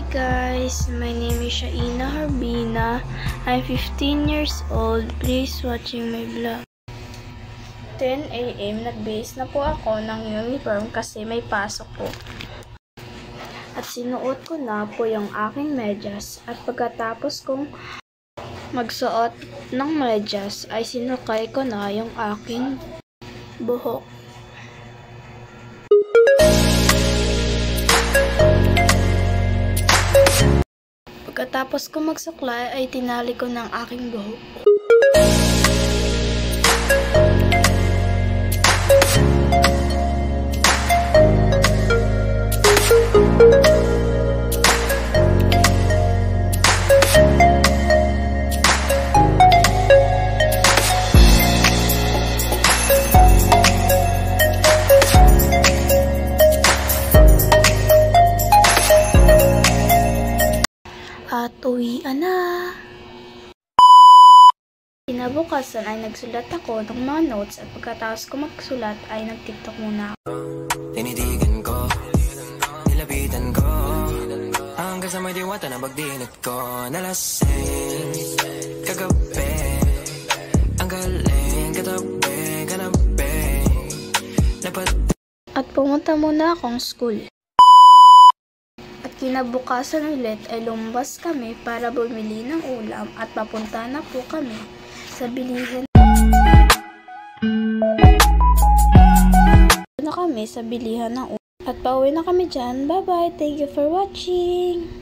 Hi guys, my name is Shaina Harbina. I'm 15 years old. Please watching my vlog. 10 AM, nag-base na po ako ng uniform kasi may pasok po. At sinuot ko na po yung aking medyas. At pagkatapos kong magsuot ng medyas ay sinukay ko na yung aking buhok. Pagkatapos ko magsuklay ay tinali ko ng aking buhok. At uwian na. Kinabukasan ay nagsulat ako ng mga notes at pagkatapos ko magsulat ay nag-TikTok muna ako. Tinitigan ko, nilapitan ko, hanggang sa may diwata na pagdinit ko. Nalasing, kagabi, ang galing, kanabi, At pumunta muna akong school. Kinabukasan ulit ay lumabas kami para bumili ng ulam at papunta na po kami sa bilihan. Na kami sa bilihan ng ulam at pauwi na kami dyan. Bye bye! Thank you for watching!